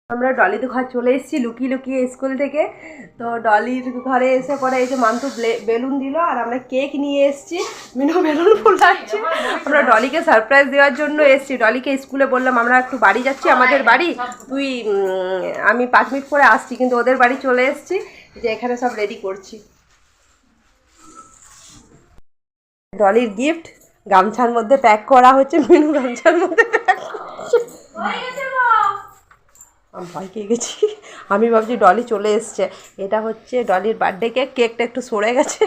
আমরা ডলির ঘর চলে এসেছি লুকিয়ে লুকিয়ে স্কুল থেকে। তো ডলির ঘরে এসে পরে এই যে মান্তু বেলুন দিল আর আমরা কেক নিয়ে এসেছি। মিনু বেলুন ফুলাচ্ছে। আমরা ডলিকে সারপ্রাইজ দেওয়ার জন্য এসেছি। ডলিকে স্কুলে বললাম আমরা একটু বাড়ি যাচ্ছি, আমাদের বাড়ি, আমি 5 মিনিট পরে আসছি, কিন্তু ওদের বাড়ি চলে এসেছি যে এখানে সব রেডি করছি। ডলির গিফট গামছার মধ্যে প্যাক করা হচ্ছে, মিনু গামছার মধ্যে প্যাক করছে। আমি ভয় পেয়ে গেছি, আমি ভাবছি ডলি চলে এসছে। এটা হচ্ছে ডলির বার্থডে কেক, কেকটা একটু সরে গেছে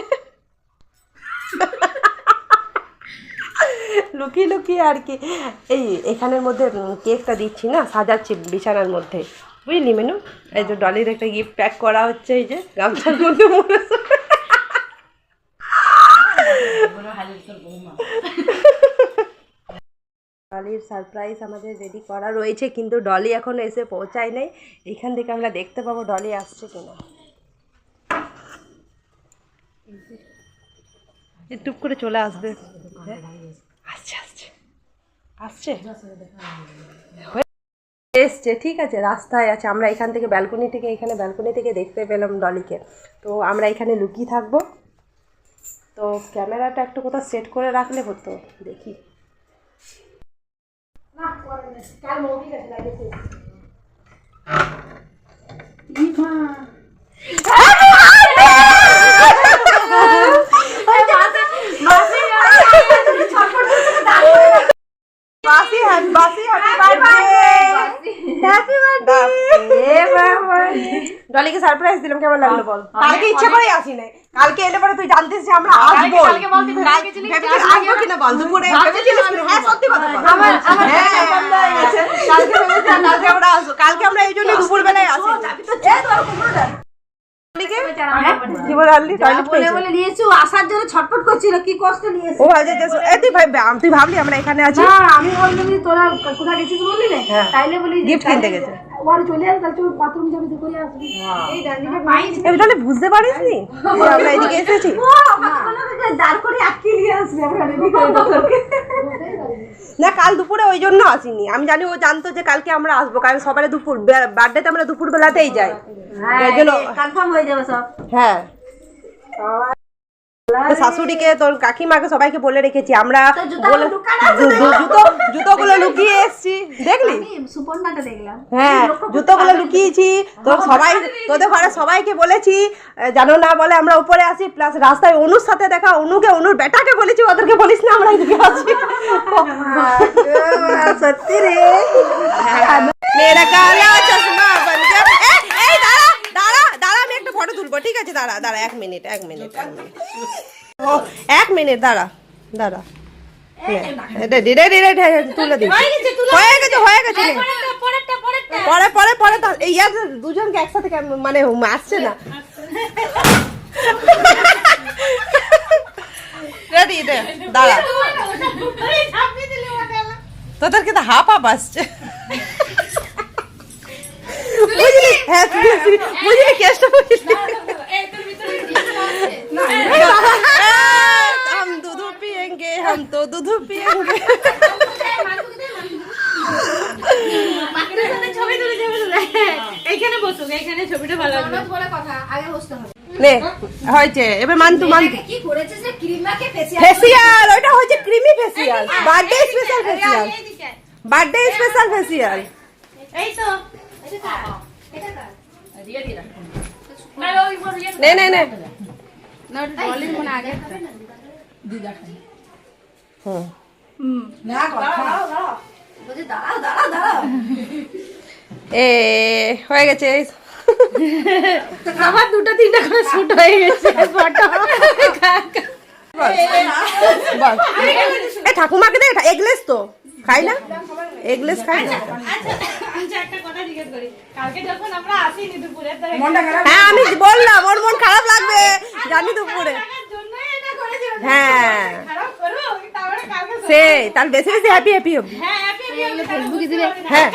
লুকিয়ে লুকিয়ে আর কি। এই এখানের মধ্যে কেকটা দিচ্ছি না, সাজাচ্ছি বিছানার মধ্যে, বুঝলি মেনু? এই যে ডলির একটা গিফট প্যাক করা হচ্ছে, এই যে গামছার মধ্যে ডলির সারপ্রাইজ আমাদের রেডি করা রয়েছে, কিন্তু ডলি এখনো এসে পৌঁছায় নাই। এখান থেকে আমরা দেখতে পাবো ডলি আসছে কিনা। টুপ করে চলে আসবে। আসছে আসছে আসছে এসছে, ঠিক আছে, রাস্তায় আছে। আমরা এখান থেকে ব্যালকনি থেকে দেখতে পেলাম ডলিকে। তো আমরা এখানে লুকিয়ে থাকবো। তো ক্যামেরাটা একটু কোথাও সেট করে রাখলে হতো, দেখি। ডলিকে সারপ্রাইজ দিলাম, কেমন লাগলো বল? কালকে ইচ্ছা করে আসি নাই, কালকে এলে পরে তুই জানতিস যে আমরা আসবো। আসবো কিনা বল? দুপুরে ভেবেছিলিস? হ্যাঁ সত্যি কথা বল। কালকে আমরা আসবো, কালকে আমরা এই জন্য দুপুর বেলায় আসি। কি বলে আনলি? বলে নিয়েছি, আসার জন্য ছটফট করছিল, কি কষ্ট নিয়েছি। ও তুই ভাবলি আমরা এখানে আছি? আমি বললাম তোরা কোথায় গেছিস বললি না, তাইলে বলি গিফট কিনতে গেছে। চলে আসবে, বাথরুম যাবি, দুপুরে আসবি। তাহলে বুঝতে পারিস নি আমরা এদিকে এসেছি? দাঁড় করে আটকে নিয়ে আসবি, আমরা রেডি করে না। কাল দুপুরে ওই জন্য আসিনি, আমি জানি ও জানতো যে কালকে আমরা আসবো, কারণ সবাই দুপুর বার্থডেতে আমরা দুপুর বেলাতেই যাই, এই জন্য কনফার্ম হয়ে যাবে সব। হ্যাঁ, শাশুড়িকে, তোর কাকিমাকে, সবাইকে বলে রেখেছি আমরা। জুতোগুলো লুকিয়ে এসছি, দেখলি? হ্যাঁ, জুতোগুলো লুকিয়েছি। তোর সবাই, তোদের ঘরে সবাইকে বলেছি জানো না বলে আমরা উপরে আসি। প্লাস রাস্তায় অনুর সাথে দেখা, অনুর বেটাকে বলেছি, ওদেরকে বলিস না আমরা এদিকে আছি। সত্যি রে, মেরা কালা চশমা বন গয়া। এই দাঁড়া দাঁড়া দাঁড়া, আমি একটা ফটো তুলবো, ঠিক আছে? দাঁড়া দাঁড়া, 1 মিনিট দাঁড়া দাঁড়া, তুলে দিই। হয়ে গেছে পরে দুজনকে একসাথে মানে আসছে না। রেডি, দাঁড়া, তোদেরকে তো হাফ আসছে, বুঝলি? হ্যাঁ বুঝলি, কেসটা বুঝলি? हम तो दूध पिएंगे। নে হয়েছে, এবার মান্তু ফেসিয়াল, ওইটা হচ্ছে creamy facial, birthday special facial. এই তো নে হয়ে গেছে আমার 2-3টা করে শুট হয়ে গেছে ফটো। ঠাকুমাকে দে, এগলেস তো খাই না, এগলেস খাই না। হ্যাঁ আমি বললাম ওর মন খারাপ লাগবে, জানি দুপুরে। হ্যাঁ সে তার বেশি বেশি হ্যাপি হবি। হ্যাঁ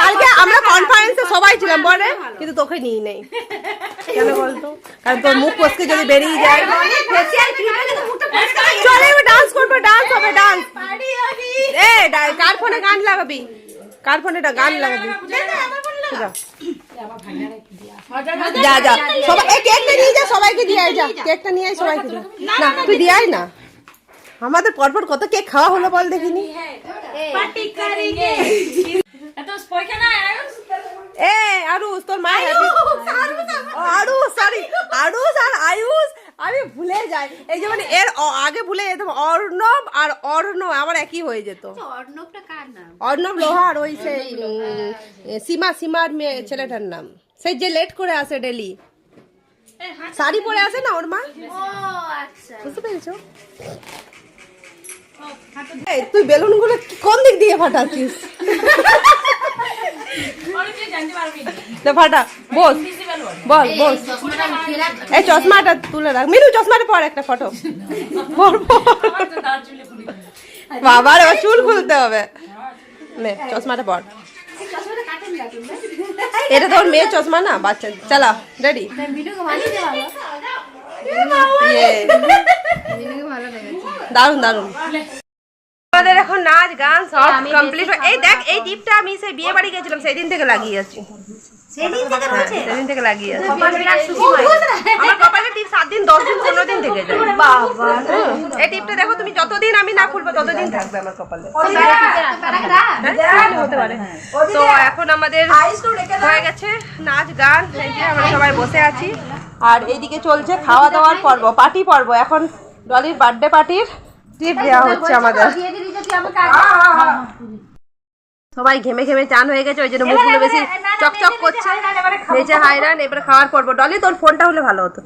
কালকে আমরা কনফারেন্সে সবাই ছিলাম বলে, কিন্তু তোকে নিয়ে নেই। কেন বলতো? কারণ তোর মুখ ফসকে যদি বেরিয়ে যায়। চলে এবার ডান্স করবো, ডান্স হবে, ডান্স। এ কার ফোনে গান লাগাবি? কার ফোনে গান লাগাবি? যা যা সবাই কেকটা নিয়ে যা, সবাইকে দিয়ে আয়, যা কেকটা নিয়ে আয়, সবাইকে দিয়ে। না তুই দিয়ে আয় না। আমাদের পরপর কত কেক খাওয়া হলো বল দেখিনি। এ আরুষ তোর মা আরুষ সরি আরুষ আর আয়ুষ আমি ভুলে যাই। এই যেমন এর আগে ভুলে যেতাম অর্ণব আর অর্ণব আমার একই হয়ে যেত। অর্ণব লোহার ওই সেই সীমার মেয়ে ছেলেটার নাম, সেই যে লেট করে আসে ডেলি, শাড়ি পরে আসে না ওর মা। বুঝতে পেরেছো? তুই বেলুন গুলো কোন দিক দিয়ে ফাটাচ্ছিস? ফাটা বস, বল বস। এই চশমাটা তুলে রাখ মিনু, চশমাটা পর একটা ফটো। বাবার এবার চুল খুলতে হবে। নে চশমাটা পর। এটা তোর মেয়ে চশমা না বাচ্চা। চালা রেডি। দারুন দারুন। আমাদের এখন নাচ গান সব কমপ্লিট। এই দেখ এই টিপটা আমি সেই বিয়ে বাড়ি গেছিলাম সেদিন থেকে লাগিয়ে আছি। সেদিন থেকে লাগিয়ে আছি। আমার কপালে টিপ 7 দিন 10 দিন 15 দিন থেকে যায়। এই টিপটা দেখো তুমি, যতদিন আমি না খুলবো ততদিন থাকবে আমার কপালে। হতে পারে। তো এখন আমাদের হয়ে গেছে নাচ গান, আমরা সবাই বসে আছি। আর এইদিকে চলছে খাওয়া দাওয়ার পর্ব, পার্টি পর্ব। এখন ডলির বার্থডে পার্টির টিপ দেওয়া হচ্ছে আমাদের। সবাই ঘেমে ঘেমে চান হয়ে গেছে, ওই জন্য মুখগুলো বেশি চকচক করছে। নিচে হাইরান, এবারে খাওয়ার পর্ব। ডলি তোর ফোনটা হলে ভালো হতো।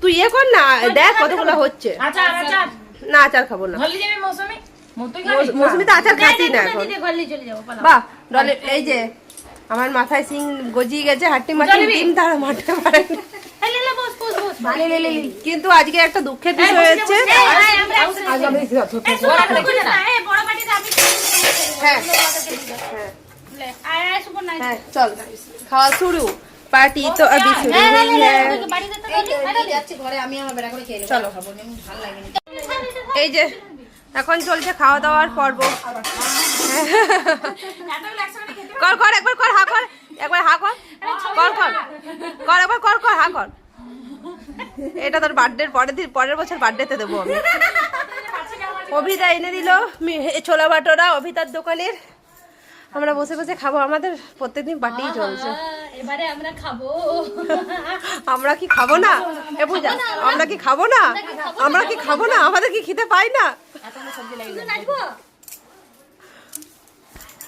তুই ইয়ে কর না, দেখ কতগুলো হচ্ছে। না আচার খাবো না, মৌসুমি তো আচার খাচ্ছি না এখন। বাহ ডলি, এই যে আমার মাথায় সিং গজিয়ে গেছে, হাট্টি মাটি ডিম তারা মারতে পারে। কিন্তু আজকে একটা দুঃখের বিষয় হচ্ছে, চল খাওয়া শুরু, পার্টি তো अभी शुरू हुई है। চলো এই যে এখন চলছে খাওয়া দাওয়ার পর্ব। কর কর একবার কর, হা কর একবার, হা কর কর কর কর একবার, কর কর হা কর। এটা তোর বার্থডের পরের বছর বার্থডেতে দেবো আমি। অভিদা এনে দিল ছোলা বাটোরা অভিতার দোকানের। আমরা বসে বসে খাবো, আমাদের প্রত্যেকদিন পার্টিই চলছে। এবারে আমরা খাবো। আমরা কি খাবো না? এ পূজা আমরা কি খাবো না? আমরা কি খাবো না? আমাদের কি খেতে পাই না?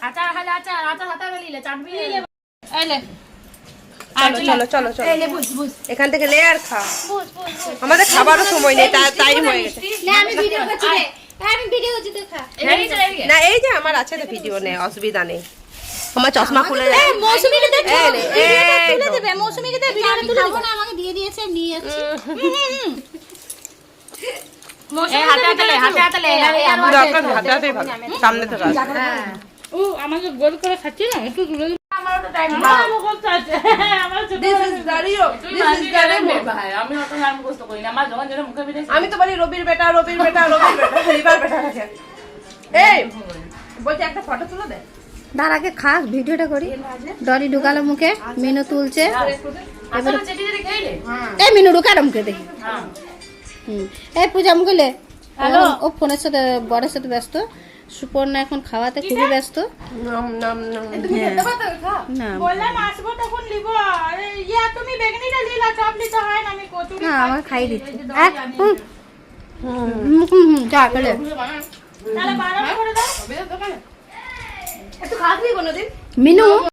আচার হালে আচার, আচার হাতে গেলিলে চাটবি নিলে। এইলে চলো চলো চলো, এখান থেকে লে আর খা। আমাদের খাবারও সময় নেই, টাইম হয়ে গেছে। আমি ভিডিও করছি রে, আমি ভিডিও করছি, তুই খা। না এই যে আমার আছে তো ভিডিও নেই, অসুবিধা নেই। আমার চশমা খুলে যায়। এই মৌসুমীকে দে, ভিডিওটা তুলে দেবে। মৌসুমীকে দে, ভিডিওটা তুলে দেবে। না আমাকে দিয়ে দিয়েছে, নিয়ে যাচ্ছি। মৌসুমী হাতে হাতে লে, হাতে হাতে লে। দরকার হাতে হাতেই ভালো, সামনে থেকে আসে। ও আমাকে গোল করে খাচ্ছি না, একটু তুলে দিন। আমারও তো টাইম না, আমার কষ্ট আছে। আমার ছোট দিস ইজ দাঁড়িও, দিস ইজ দাঁড়িও ভাই। আমি অত নাম কষ্ট করি না, আমার যখন যেটা মুখে বেরিয়ে। আমি তো বলি রবির বেটা, রবির বেটা, রবির বেটা, রিবার বেটা আছে। এই বলছি একটা ফটো তুলে দে। তার আগে খাস ভিডিওটা করি। ডলি ঢুকালো মুখে, মিনু তুলছে। এবারে চেটি চেটি খাইলে। এই মিনু ঢুকালো মুখে দেখি। হ্যাঁ এই পূজা মুখে লে। হ্যালো, ও ফোনের সাথে বড়ের সাথে ব্যস্ত। সুপর্ণা এখন খাওয়াতে খুবই ব্যস্ত। নাম নাম নাম তুমি খেতে পারো খা না, বললাম আসবো তখন নিব। ইয়া তুমি বেগনিটা লিলা, চপ নিতে হয় না, আমি কচুরি না আমার খাই দিচ্ছি। যা করে তাহলে বারণ করে দাও। একটু খাসনি কোনোদিন মিনু